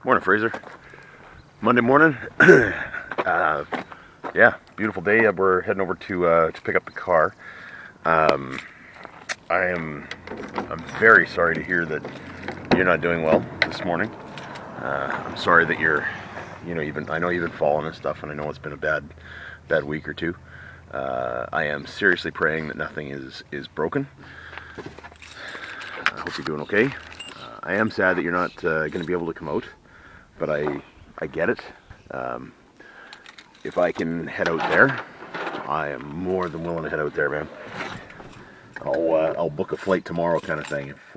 Morning, Fraser. Monday morning. Yeah, beautiful day. We're heading over to pick up the car. I'm very sorry to hear that you're not doing well this morning. I'm sorry that I know you've been falling and stuff, and I know it's been a bad week or two. I am seriously praying that nothing is broken. I hope you're doing okay. I am sad that you're not going to be able to come out, but I get it. If I can head out there, I am more than willing to head out there, man. I'll book a flight tomorrow, kind of thing. If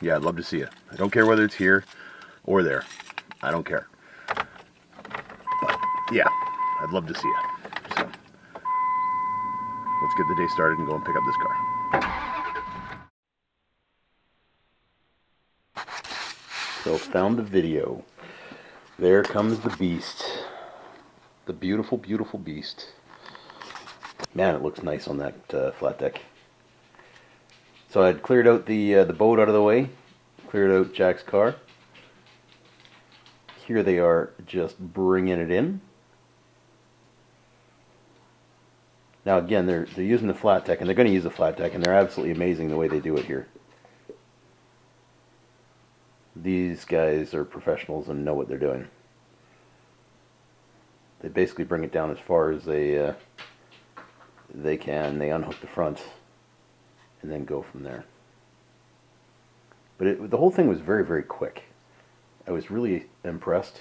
yeah, I'd love to see you. I don't care whether it's here or there. I don't care. But yeah, I'd love to see you. So let's get the day started and go and pick up this car. So found the video. There comes the beast. The beautiful, beautiful beast. Man, it looks nice on that flat deck. So I'd cleared out the boat out of the way. Cleared out Jack's car. Here they are just bringing it in. Now again, they're using the flat deck, and they're going to use the flat deck, and they're absolutely amazing the way they do it here. These guys are professionals and know what they're doing. They basically bring it down as far as they can. They unhook the front and then go from there. But the whole thing was very, very quick. I was really impressed,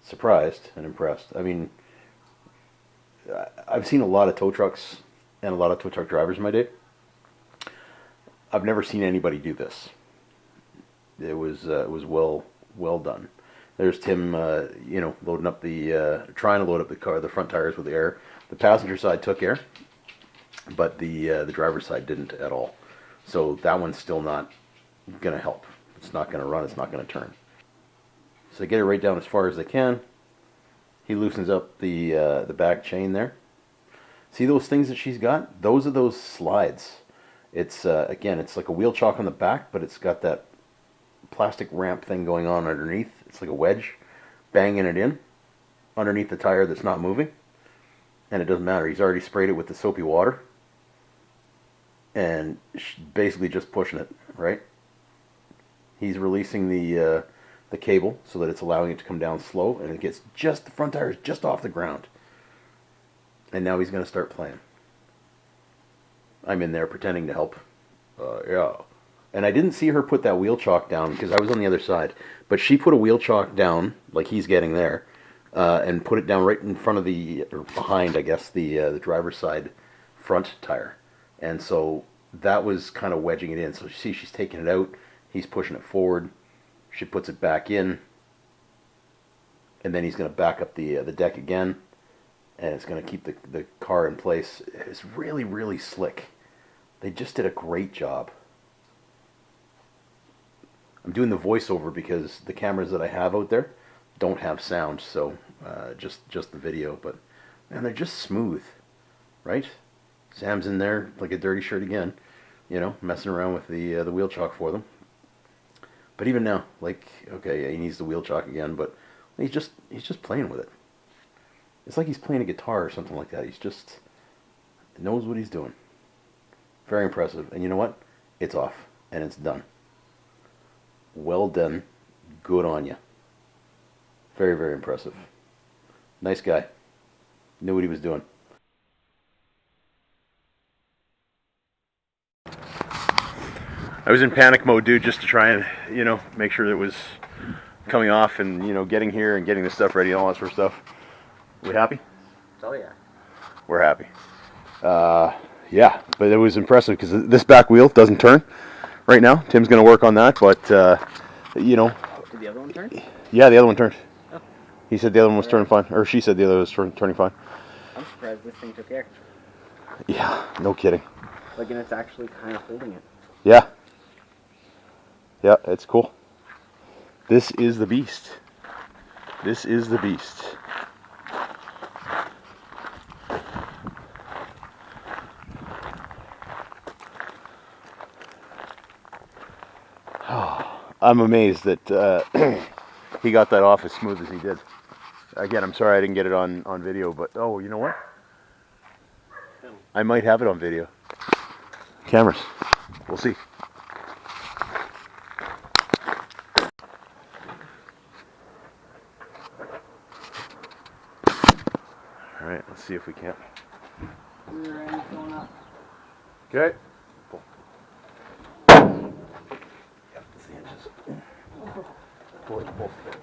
surprised, and impressed. I mean, I've seen a lot of tow trucks and a lot of tow truck drivers in my day. I've never seen anybody do this. It was well done. There's Tim, loading up trying to load up the car, the front tires with air. The passenger side took air, but the driver's side didn't at all. So that one's still not going to help. It's not going to run. It's not going to turn. So they get it right down as far as they can. He loosens up the back chain there. See those things that she's got? Those are those slides. It's again, it's like a wheel chock on the back, but it's got that plastic ramp thing going on underneath. It's like a wedge, banging it in underneath the tire that's not moving, and it doesn't matter. He's already sprayed it with the soapy water, and basically just pushing it right. He's releasing the cable so that it's allowing it to come down slow, and it gets just the front tire is just off the ground, and now he's going to start playing. I'm in there pretending to help. Yeah. And I didn't see her put that wheel chock down because I was on the other side. But she put a wheel chock down, like he's getting there, and put it down right in front of or behind, I guess, the driver's side front tire. And so that was kind of wedging it in. So you see she's taking it out. He's pushing it forward. She puts it back in. And then he's going to back up the deck again. And it's going to keep the car in place. It's really, really slick. They just did a great job. I'm doing the voiceover because the cameras that I have out there don't have sound, so just the video. But man, they're just smooth, right? Sam's in there like a dirty shirt again, messing around with the wheel chock for them. But even now, like, okay, yeah, he needs the wheel chock again, but he's just playing with it. It's like he's playing a guitar or something like that. He's just knows what he's doing. Very impressive. And you know what? It's off and it's done. Well done. Good on you. Very, very impressive. Nice guy. Knew what he was doing. I was in panic mode, dude, just to try and, make sure that it was coming off and, getting here and getting the stuff ready and all that sort of stuff. We happy? Oh, yeah. We're happy. Yeah, but it was impressive because this back wheel doesn't turn right now. Tim's going to work on that, but, Did the other one turn? Yeah, the other one turned. Oh. He said the other one was turning fine, or she said the other was turning fine. I'm surprised this thing took air. Yeah, no kidding. Like, and it's actually kind of holding it. Yeah. Yeah, it's cool. This is the beast. This is the beast. I'm amazed that he got that off as smooth as he did. Again, I'm sorry I didn't get it on video, but oh, you know what? I might have it on video. Cameras. We'll see. All right, let's see if we can. Okay. Yep, that's the inches. Both there we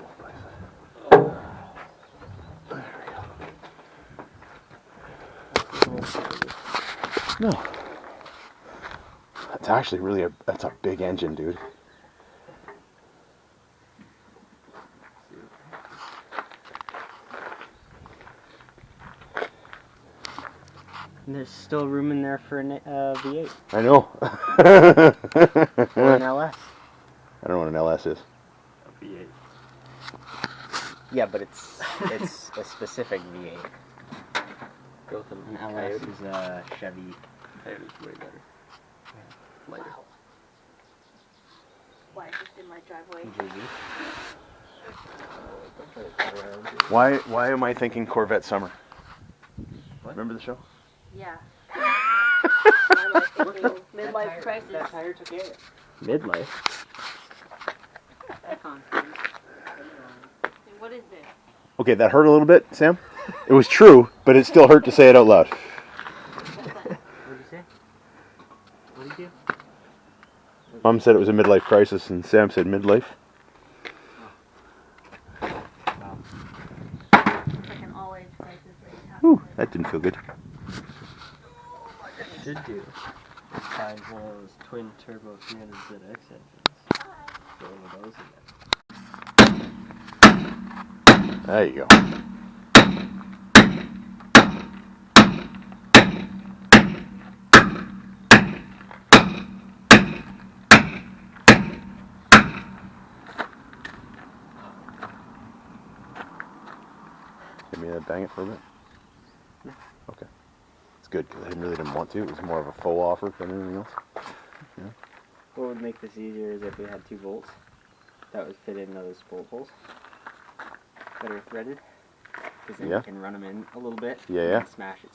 go. No. That's actually really that's a big engine, dude. And there's still room in there for an V8. I know. Or an LS. I don't know what an LS is. A V8. Yeah, but it's a specific V8. An LS is a Chevy. Coyote's way better. Lighter. Wow. Why just in my driveway? Why am I thinking Corvette Summer? What? Remember the show? Yeah. I'm like thinking midlife crisis. That tire took air. Midlife? That constant. What is this? Okay, that hurt a little bit, Sam. It was true, but it still hurt to say it out loud. What did you say? What did you do? Mom said it was a midlife crisis, and Sam said midlife. Wow. It's like an all-age crisis that you have. Ooh, that didn't feel good. Should do. 5 those twin turbo 300ZX engines. Throw one of those in there. There you go. Give me that, bang it for a bit. Yeah. Okay. It's good because I really didn't want to. It was more of a faux offer than anything else. Yeah. What would make this easier is if we had 2 volts that would fit in those bolt holes that are threaded. Because then you can run them in a little bit. Yeah. Smash it.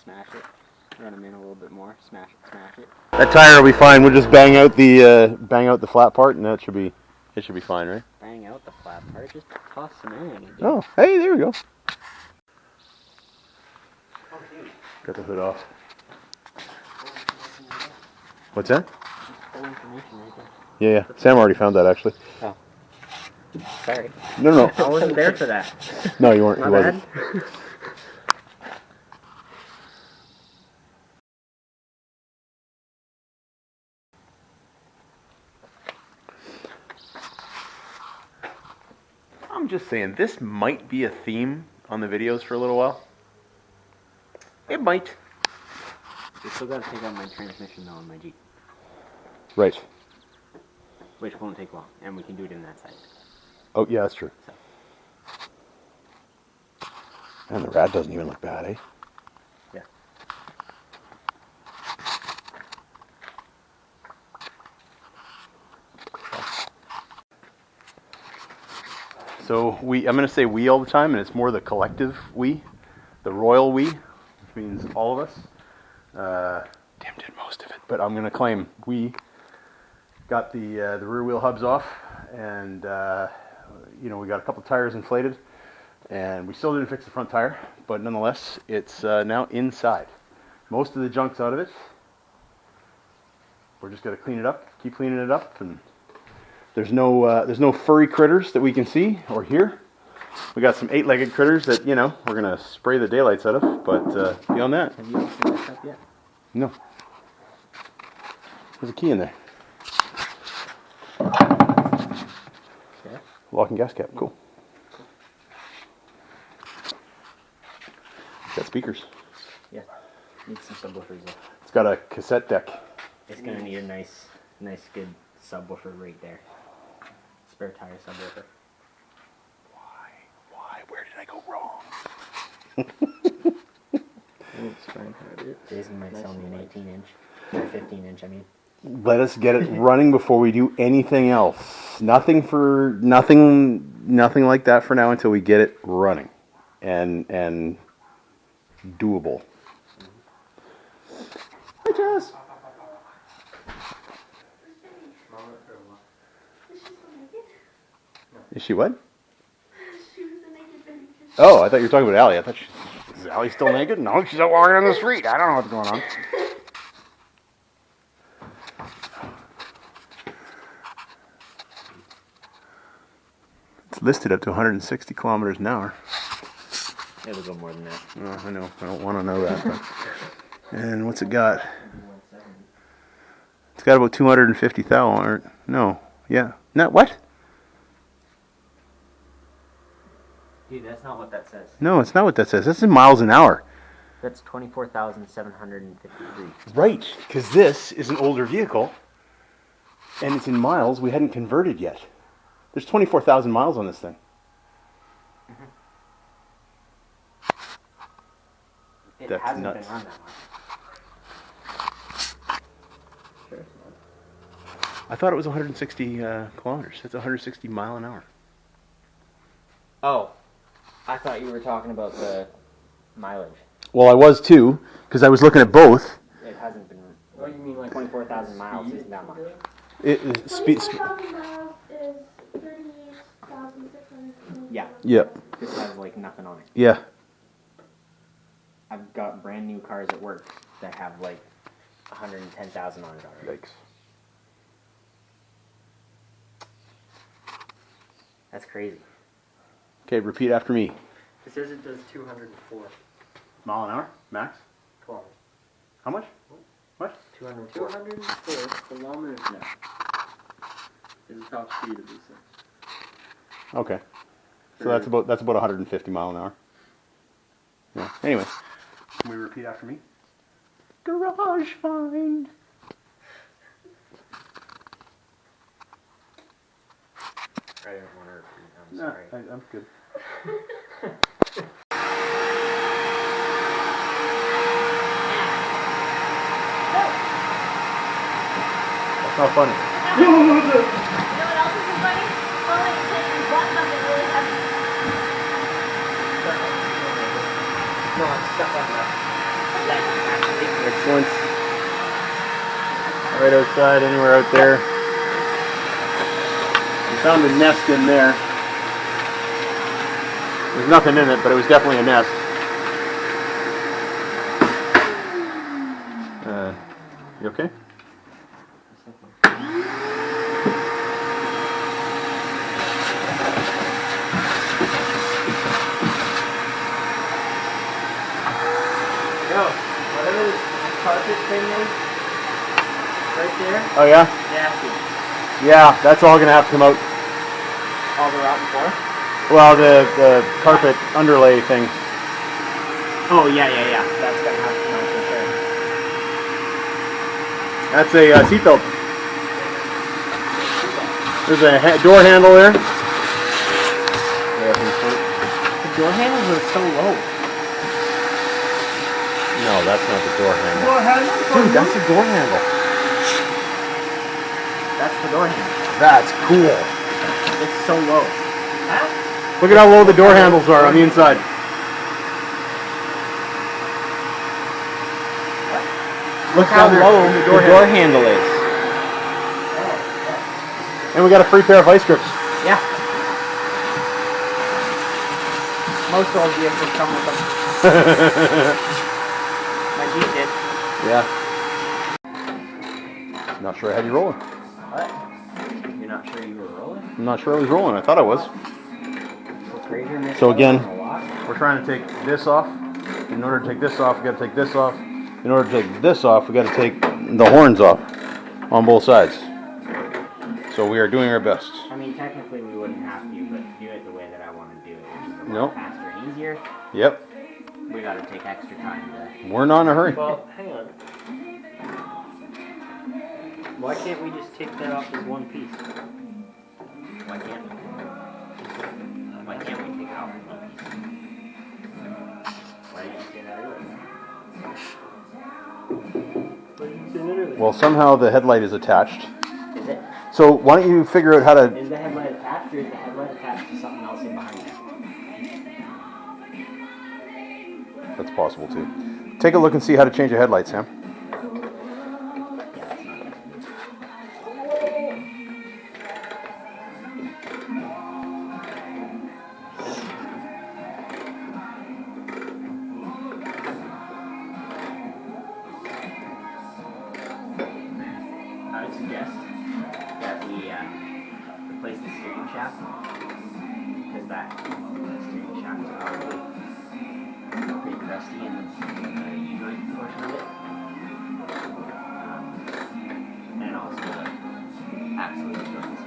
Run them in a little bit more. Smash it. That tire will be fine. We'll just bang out the flat part, and it should be fine, right? Bang out the flat part. Just toss some air in it. Dude. Oh, hey, there we go. Got the hood off. What's that? Full information right there. Yeah. Sam already found that, actually. Oh. Sorry. No. I wasn't there for that. No, you weren't. My You bad. wasn't. I'm just saying, this might be a theme on the videos for a little while. It might. We still gotta take out my transmission though on my Jeep. Right. Which won't take long, and we can do it in that side. Oh, yeah, that's true. So. And the rad doesn't even look bad, eh? Yeah. So I'm going to say we all the time, and it's more the collective we, the royal we, which means all of us. Tim did most of it, but I'm going to claim we got the rear wheel hubs off, and we got a couple tires inflated, and we still didn't fix the front tire, but nonetheless, it's now inside. Most of the junk's out of it. We're just going to clean it up, keep cleaning it up, and there's no furry critters that we can see or hear. We got some 8-legged critters that, we're going to spray the daylights out of, but beyond that... Have you opened this up yet? No. There's a key in there. Yeah. Lock and gas cap, cool. Got speakers. Yeah. Needs some subwoofers though. It's got a cassette deck. It's gonna need a nice good subwoofer right there. Spare tire subwoofer. Why? Where did I go wrong? It's fine how it is. Jason might sell me an 18-inch. Or 15-inch, I mean. Let us get it running before we do anything else. Nothing like that for now until we get it running and doable. Hi, Jess. Is she what? She was a naked baby. Oh, I thought you were talking about Allie. I thought is Allie still naked? No, she's out walking on the street. I don't know what's going on. It's listed up to 160 kilometers an hour. It'll go more than that. Oh, I know. I don't want to know that. But. And what's it got? It's got about 250,000. No. Yeah. No, what? Dude, that's not what that says. No, it's not what that says. That's in miles an hour. That's 24,753. Right, because this is an older vehicle, and it's in miles. We hadn't converted yet. There's 24,000 miles on this thing. It That's hasn't nuts. been run that much. Sure. I thought it was 160 kilometers. It's 160 mile an hour. Oh, I thought you were talking about the mileage. Well, I was too, because I was looking at both. It hasn't been. What do you mean, like 24,000 miles isn't that much. Speed. 24,000 miles is 38,600. Yeah. Yep. This has like nothing on it. Yeah. I've got brand new cars at work that have like 110,000 on it already. Yikes. That's crazy. Okay, repeat after me. It says it does 204 Mile an hour, max. kilometers. How much? What? 204 kilometers an hour is the top speed of these things. Okay. So that's about 150 mile an hour. Yeah. Anyway, can we repeat after me? Garage find. I didn't want to repeat. I'm No, sorry. I'm good. That's not funny. You know what else isn't funny? Only taking one something really heavy. No, I'm stuck on the leg, actually. Excellent. Right outside, anywhere out there. We found a nest in there. There's nothing in it, but it was definitely a nest. You okay? Yo, whatever this carpet thing is, right there, Oh yeah? nasty. Yeah, that's all gonna have to come out. All the rotten floor? Well, the carpet underlay thing. Oh, yeah. That's gonna have to come out for sure. That's a seatbelt. There's a door handle there. The door handles are so low. No, that's not the door handle. Door handle? Dude, that's the door handle. That's the door handle. That's cool. It's so low. Huh? Look at how low the door handles are on the inside. Look How down there. low The the door handle is. And we got a free pair of ice grips. Yeah. Most of those vehicles come with them. My Jeep did. Yeah. Not sure I had you rolling. What? You're not sure you were rolling? I'm not sure I was rolling. I thought I was. Fraser May So again, a lot. we're trying to take this off. In order to take this off, we got to take this off. In order to take this off, we got to take the horns off on both sides. So we are doing our best. I mean, technically we wouldn't have to, but to do it the way that I want to do it, which is a lot Nope. faster and easier, Yep. we got to take extra time to... We're not in a hurry. Well, hang on. Why can't we just take that off as one piece? Why can't we? Why can't we take it off in one piece? Why didn't you say that earlier? What did you say earlier? Well, somehow the headlight is attached. Is it? So why don't you figure out how to... Is the headlight attached, or is the headlight attached to something else in behind it? That's possible too. Take a look and see how to change a headlight, Sam. I would suggest that we replace the steering shaft, because that steering shaft is probably pretty crusty in the U-joint portion of it. And also the axle U-joints.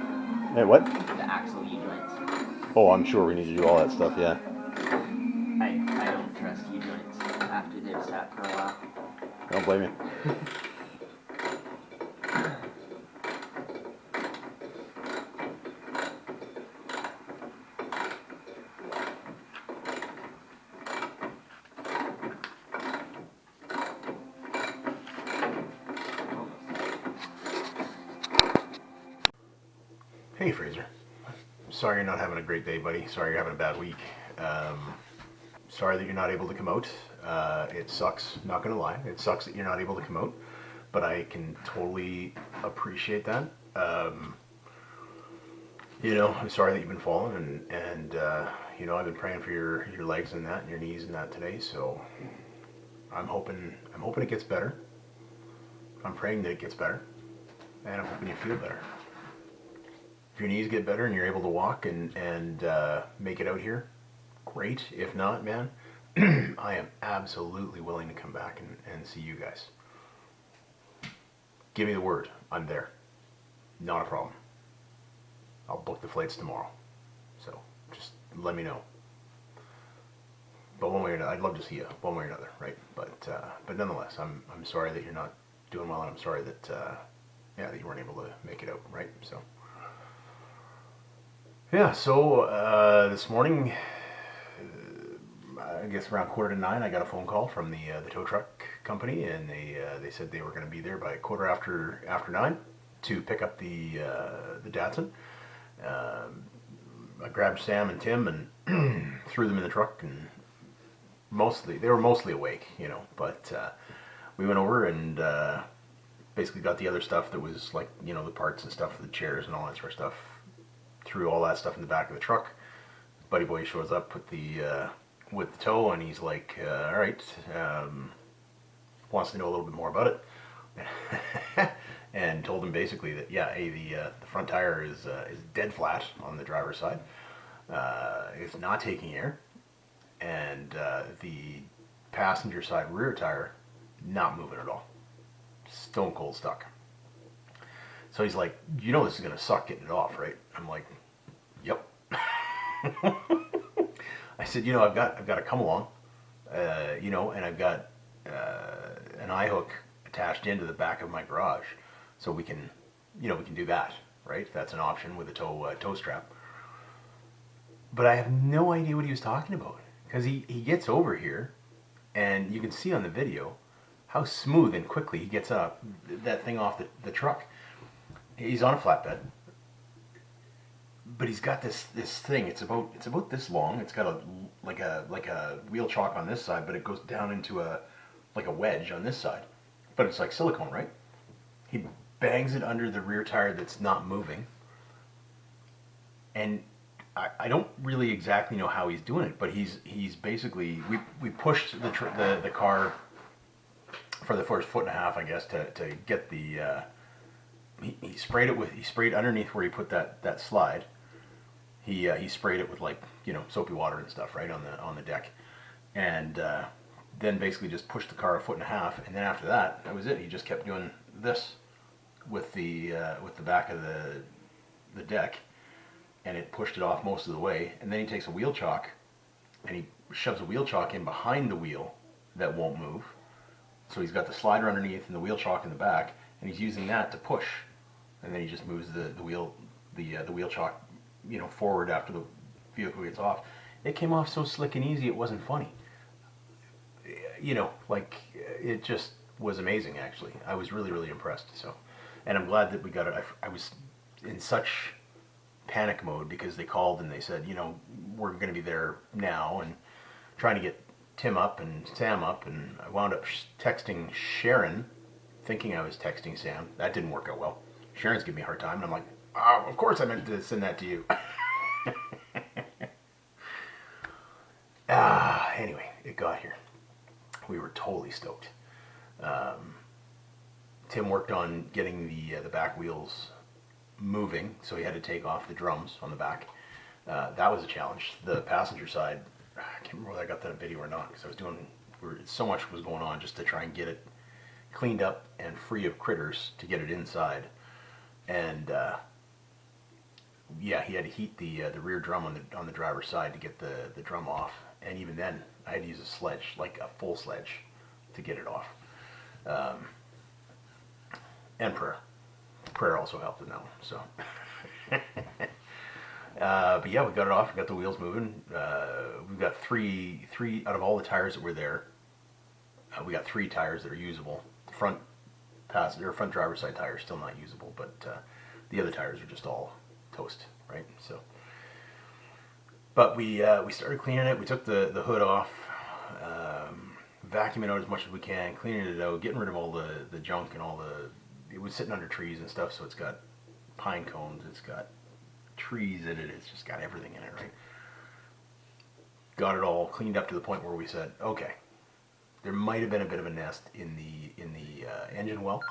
Hey, what? The axle U-joints. Oh, I'm sure we need to do all that stuff, yeah. I don't trust U-joints after they've sat for a while. Don't blame you. Hey, Fraser. Sorry you're not having a great day, buddy. Sorry you're having a bad week. Sorry that you're not able to come out. It sucks, not gonna lie. It sucks that you're not able to come out, but I can totally appreciate that. I'm sorry that you've been falling, and I've been praying for your legs and that, and your knees and that today. So I'm hoping it gets better. I'm praying that it gets better, and I'm hoping you feel better. If your knees get better and you're able to walk and make it out here, great. If not, man, I am absolutely willing to come back and see you guys. Give me the word. I'm there. Not a problem. I'll book the flights tomorrow. So just let me know. But one way or another, I'd love to see you one way or another, right? But nonetheless, I'm sorry that you're not doing well, and I'm sorry that that you weren't able to make it out, right? So. Yeah, so this morning, I guess around 8:45, I got a phone call from the tow truck company, and they said they were going to be there by 9:15 to pick up the Datsun. I grabbed Sam and Tim and threw them in the truck, and they were mostly awake, but we went over and basically got the other stuff that was like, the parts and stuff for the chairs and all that sort of stuff. Threw all that stuff in the back of the truck. Buddy boy shows up with the tow, and he's like, all right, wants to know a little bit more about it. And told him basically that, the front tire is dead flat on the driver's side. It's not taking air. And the passenger side rear tire, not moving at all. Stone cold stuck. So he's like, this is going to suck getting it off, right? I'm like, yep. I said, I've got a come along, and I've got an eye hook attached into the back of my garage, so we can do that, right? That's an option with a tow strap. But I have no idea what he was talking about, because he gets over here, and you can see on the video how smooth and quickly he gets that thing off the truck. He's on a flatbed, but he's got this thing. It's about this long. It's got a wheel chock on this side, but it goes down into a wedge on this side. But it's like silicone, right? He bangs it under the rear tire that's not moving, and I don't really exactly know how he's doing it, but he's basically we pushed the car for the first 1.5 feet, I guess, to get the. He sprayed underneath where he put that slide. He sprayed it with soapy water and stuff right on the deck, and then basically just pushed the car 1.5 feet, and then after that was it. He just kept doing this with the back of the deck, and it pushed it off most of the way. And then he takes a wheel chock and he shoves a wheel chock in behind the wheel that won't move. So he's got the slider underneath and the wheel chock in the back, and he's using that to push. And then he just moves the wheel chock, forward after the vehicle gets off. It came off so slick and easy, it wasn't funny. It just was amazing. Actually, I was really really impressed. So, and I'm glad that we got it. I was in such panic mode because they called and they said, you know, we're going to be there now, and trying to get Tim up and Sam up, and I wound up texting Sharon, thinking I was texting Sam. That didn't work out well. Sharon's giving me a hard time, and I'm like, oh, of course I meant to send that to you. Anyway, it got here. We were totally stoked. Tim worked on getting the back wheels moving, so he had to take off the drums on the back. That was a challenge. The passenger side, I can't remember whether I got that on video or not, because I was doing, so much was going on just to try and get it cleaned up and free of critters to get it inside. And yeah, he had to heat the rear drum on the driver's side to get the drum off. And even then, I had to use a sledge, like a full sledge, to get it off. And prayer. Prayer also helped in that one. So, but yeah, we got it off. We got the wheels moving. We've got three out of all the tires that were there. We got 3 tires that are usable. The front driver's side tire is still not usable, but the other tires are just all toast, right? So, but we started cleaning it. We took the hood off, vacuuming out as much as we can, cleaning it out, getting rid of all the junk and all it was sitting under trees and stuff, so it's got pine cones, it's got trees in it, it's just got everything in it, right? Got it all cleaned up to the point where we said, okay, there might have been a bit of a nest in the engine well,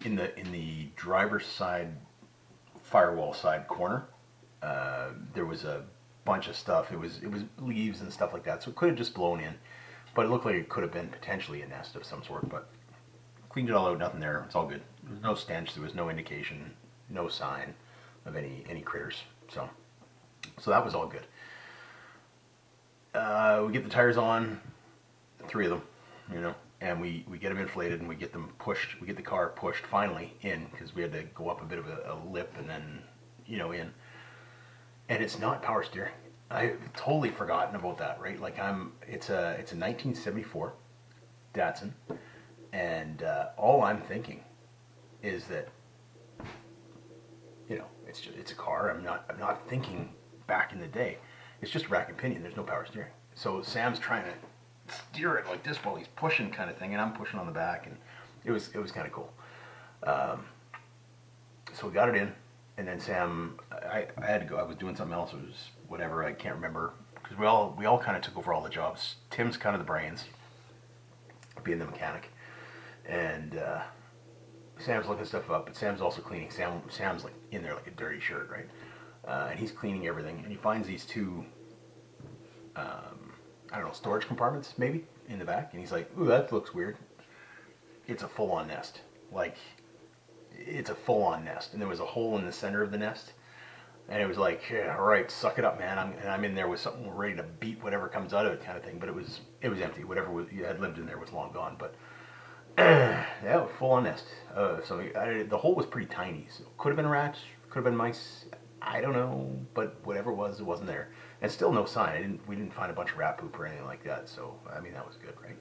in the driver's side firewall side corner. There was a bunch of stuff. It was leaves and stuff like that, so it could have just blown in, but it looked like it could have been potentially a nest of some sort. But cleaned it all out, nothing there. It's all good. There was no stench. There was no indication, no sign of any critters. So that was all good. We get the tires on, 3 of them, you know, and we get them inflated and we get them pushed. We get the car pushed finally in, because we had to go up a bit of a lip and then, you know, in. And it's not power steering. I've totally forgotten about that, right? Like it's a 1974 Datsun, and all I'm thinking is that, you know, it's a car. I'm not thinking back in the day. It's just rack and pinion. There's no power steering. So Sam's trying to steer it like this while he's pushing, kind of thing, and I'm pushing on the back, and it was kind of cool. So we got it in. And then Sam, I had to go. I was doing something else. It was whatever. I can't remember, because we all kind of took over all the jobs. Tim's kind of the brains, being the mechanic, and Sam's looking stuff up. But Sam's also cleaning. Sam's like in there like a dirty shirt, right? And he's cleaning everything. And he finds these 2, I don't know, storage compartments maybe in the back. And he's like, "Ooh, that looks weird." It's a full-on nest, like. It's a full-on nest, and there was a hole in the center of the nest, and it was like, yeah, all right, suck it up, man. I'm in there with something ready to beat whatever comes out of it, kind of thing. But it was empty. Whatever had lived in there was long gone. But yeah, full-on nest. So the hole was pretty tiny. So could have been rats, could have been mice. I don't know, but whatever it wasn't there, and still no sign. We didn't find a bunch of rat poop or anything like that. So I mean, that was good, right?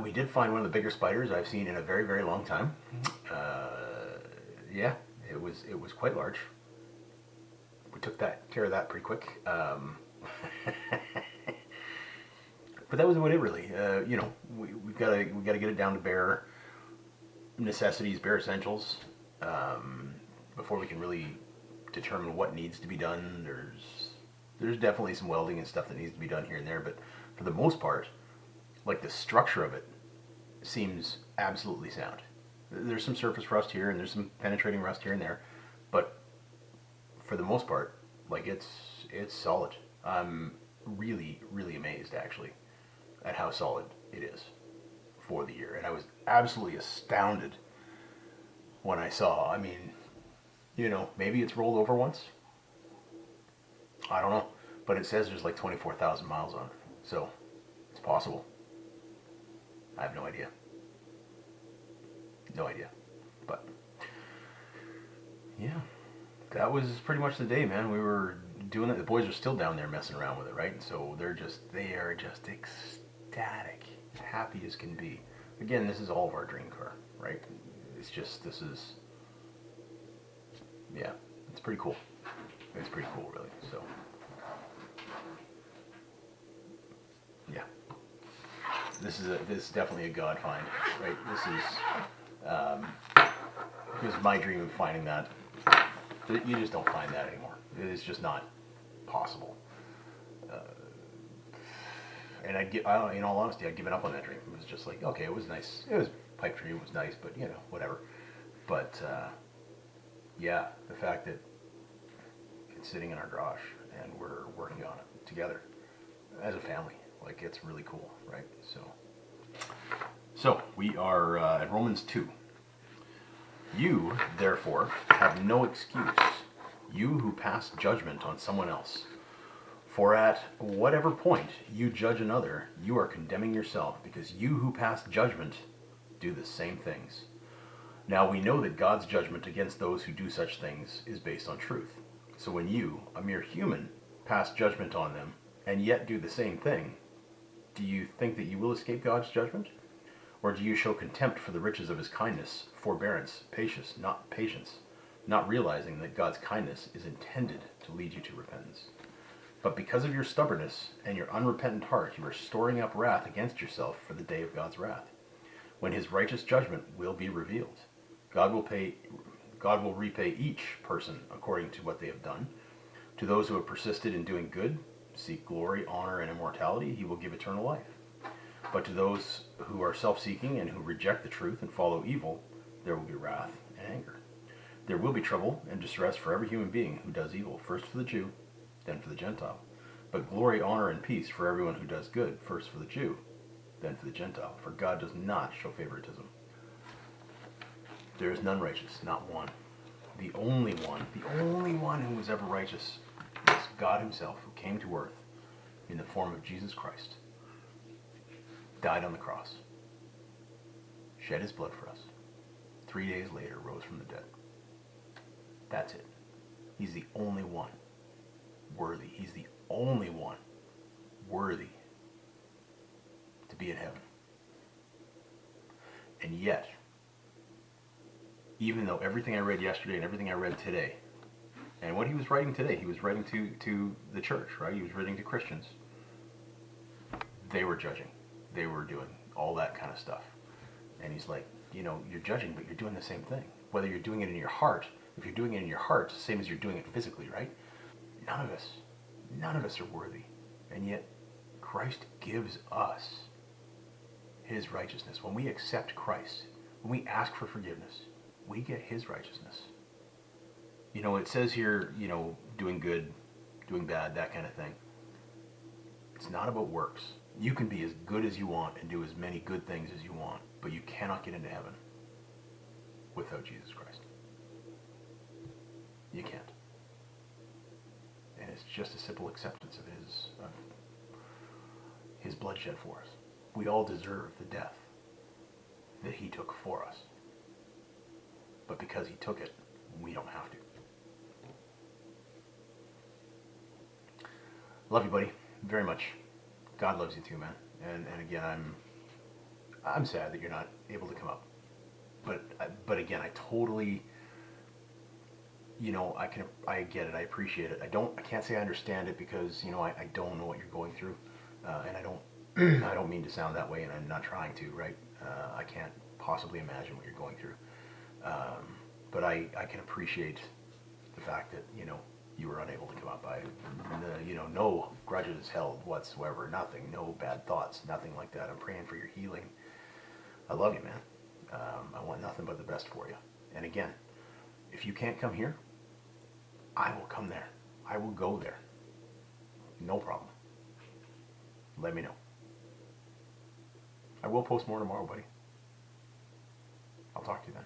We did find one of the bigger spiders I've seen in a very, very long time. Yeah, it was quite large. We took care of that pretty quick. But that was about it, really. You know, we've got to get it down to bare necessities, bare essentials, before we can really determine what needs to be done. There's definitely some welding and stuff that needs to be done here and there, but for the most part, like, the structure of it seems absolutely sound. There's some surface rust here, and there's some penetrating rust here and there, but for the most part, like, it's solid. I'm really, really amazed, actually, at how solid it is for the year. And I was absolutely astounded when I saw, I mean, you know, maybe it's rolled over once. I don't know. But it says there's like 24,000 miles on it. So, it's possible. I have no idea. No idea. But, yeah. That was pretty much the day, man. We were doing it. The boys are still down there messing around with it, right? So they are just ecstatic. happy as can be. Again, this is all of our dream car, right? It's just, this is, yeah, it's pretty cool. It's pretty cool, really. So, yeah, this is definitely a God find, right? This is my dream of finding that. You just don't find that anymore. It's just not possible. And in all honesty, I'd given up on that dream. It was just like, okay, it was nice. It was a pipe dream. It was nice, but whatever. But yeah, the fact that it's sitting in our garage and we're working on it together as a family, like, it's really cool, right? So we are at Romans 2. You, therefore, have no excuse, you who pass judgment on someone else. For at whatever point you judge another, you are condemning yourself, because you who pass judgment do the same things. Now we know that God's judgment against those who do such things is based on truth. So when you, a mere human, pass judgment on them, and yet do the same thing, do you think that you will escape God's judgment? Or do you show contempt for the riches of his kindness, forbearance, patience, not realizing that God's kindness is intended to lead you to repentance? But because of your stubbornness and your unrepentant heart, you are storing up wrath against yourself for the day of God's wrath, when his righteous judgment will be revealed. God will repay each person according to what they have done. To those who have persisted in doing good, seek glory, honor, and immortality, he will give eternal life. But to those who are self-seeking and who reject the truth and follow evil, there will be wrath and anger. There will be trouble and distress for every human being who does evil, first for the Jew, then for the Gentile. But glory, honor, and peace for everyone who does good, first for the Jew, then for the Gentile. For God does not show favoritism. There is none righteous, not one. The only one who was ever righteous is God himself, who came to earth in the form of Jesus Christ, died on the cross, shed his blood for us, 3 days later rose from the dead. That's it. He's the only one worthy. He's the only one worthy to be in heaven. And yet, even though everything I read yesterday and everything I read today, and what he was writing today, he was writing to the church, right? He was writing to Christians. They were judging. They were doing all that kind of stuff. And he's like, you're judging, but you're doing the same thing. Whether you're doing it in your heart, if you're doing it in your heart, it's the same as you're doing it physically, right? None of us are worthy. And yet, Christ gives us his righteousness. When we accept Christ, when we ask for forgiveness, we get his righteousness. It says here, doing good, doing bad, that kind of thing. It's not about works. You can be as good as you want and do as many good things as you want, but you cannot get into heaven without Jesus Christ. You can't. And it's just a simple acceptance of his bloodshed for us. We all deserve the death that he took for us. But because he took it, we don't have to. Love you, buddy, very much. God loves you too, man. And again, I'm sad that you're not able to come up. But again, I totally, I get it. I appreciate it. I can't say I understand it because I don't know what you're going through, and I don't mean to sound that way, and I'm not trying to, right? I can't possibly imagine what you're going through, but I can appreciate the fact that you were unable to come up. No grudges held whatsoever, nothing, no bad thoughts, nothing like that. I'm praying for your healing. I love you, man. I want nothing but the best for you. And again, if you can't come here, I will come there. I will go there. No problem. Let me know. I will post more tomorrow, buddy. I'll talk to you then.